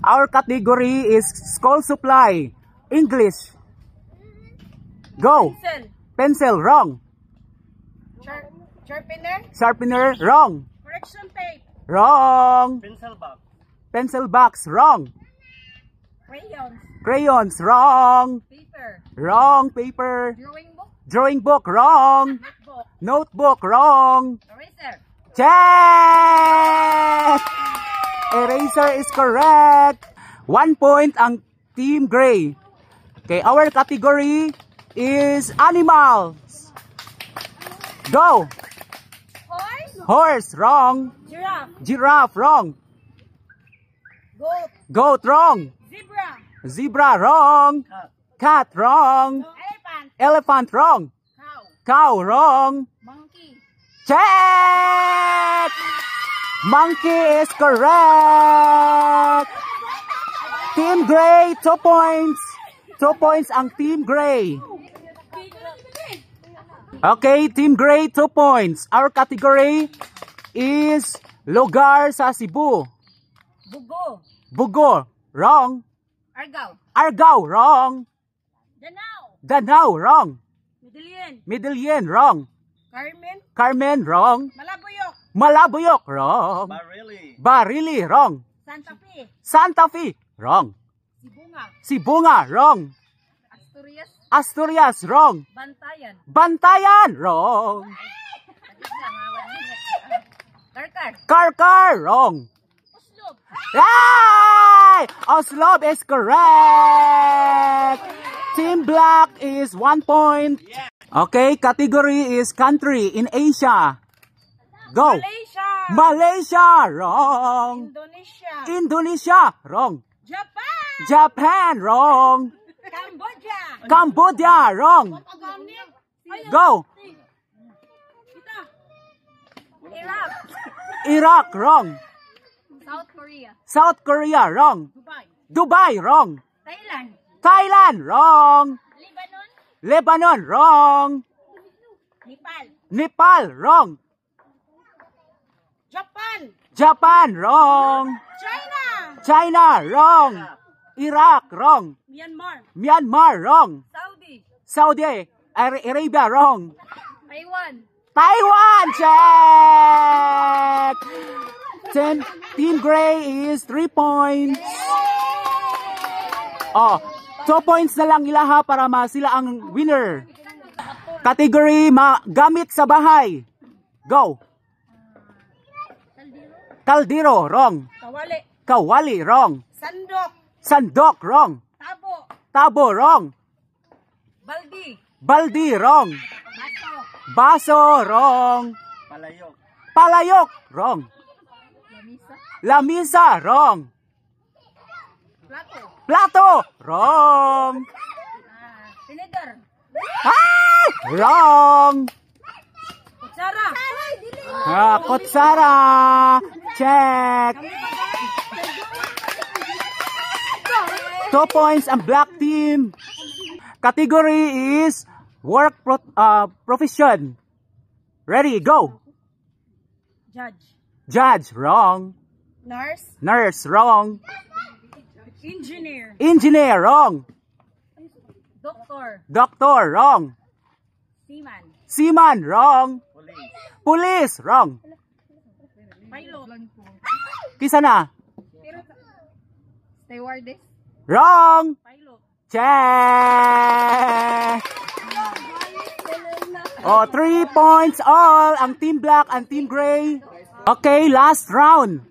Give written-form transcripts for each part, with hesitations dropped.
Our category is school supply. English. Go. Pencil. Pencil, wrong. Sharpener. Sharpener, wrong. Correction tape. Wrong. Pencil box. Pencil box, wrong. Crayons. Crayons, wrong. Paper. Wrong. Paper. Drawing book. Drawing book, wrong. Notebook. Notebook, wrong. Eraser. Check! Eraser is correct. 1 point ang Team Gray. Okay, our category is animals. Go. Horse. Horse, wrong. Giraffe. Giraffe, wrong. Goat. Goat, wrong. Zebra. Zebra, wrong. Cat, wrong. Elephant. Elephant, wrong. Cow. Cow, wrong. Monkey. Check! Monkey is correct. Team Gray, 2 points. 2 points ang Team Gray. Okay, Team Gray, 2 points. Our category is lugar sa Cebu. Bugo. Bugo, wrong. Argao. Argao, wrong. Danao. Danao, wrong. Medellin. Medellin, wrong. Carmen. Carmen, wrong. Malabuyok. Malabuyok, wrong. Barili. Barili, wrong. Santa Fe. Santa Fe, wrong. Sibunga. Sibunga, wrong. Asturias. Asturias, wrong. Bantayan. Bantayan, wrong. Karkar. Karkar, wrong. Oslob. Yay! Oslob is correct. Team Black is 1 point. Okay, category is country in Asia. Go. Malaysia. Malaysia, wrong. Indonesia. Indonesia, wrong. Japan. Japan, wrong. Cambodia. Cambodia, wrong. Go. Ito. Iraq. Iraq, wrong. South Korea. South Korea, wrong. Dubai. Dubai, wrong. Thailand. Thailand, wrong. Lebanon. Lebanon, wrong. Nepal. Nepal, wrong. Japan. Japan, wrong. China. China, wrong. Iraq, wrong. Myanmar. Myanmar, wrong. Saudi. Saudi Arabia, wrong. Taiwan. Taiwan, check! Team Gray is 3 points. Oh, 2 points na lang ilaha para sila ang winner. Category gamit sa bahay. Go. Kaldero, wrong. Kawali. Kawali, wrong. Sandok. Sandok, wrong. Tabo. Tabo, wrong. Baldi. Baldi, wrong. Baso. Baso, wrong. Palayok. Palayok, wrong. Lamisa. Lamisa, wrong. Plato. Plato, wrong. Vinegar. Ah, wrong. Kutsara. Kutsara, check. 2 points ang black team. Category is work profession. Ready, go. Judge. Judge, wrong. Nurse. Nurse, wrong. Engineer. Engineer, wrong. Doctor. Doctor, wrong. Seaman. Seaman, wrong. Police. Police, wrong. Pilot. Kisa na? Stewardess. Wrong. Pilot. Check. Oh, 3 points all ang Team Black and Team Gray. Okay, last round.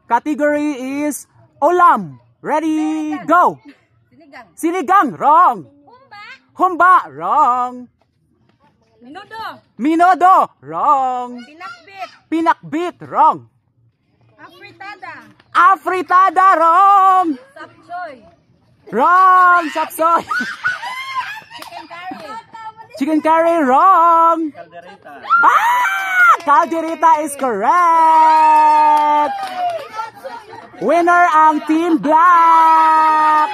Category is ulam. Ready, go. Sinigang. Sinigang, wrong. Humba. Humba, wrong. Minudo. Minodo, wrong. Pinakbit. Pinakbit, wrong. Afritada. Afritada, wrong. Sapsoy. Wrong, sapsoy. Chicken curry. Chicken curry, wrong. Caldereta. Ah! Caldereta is correct. Winner ang Team Black.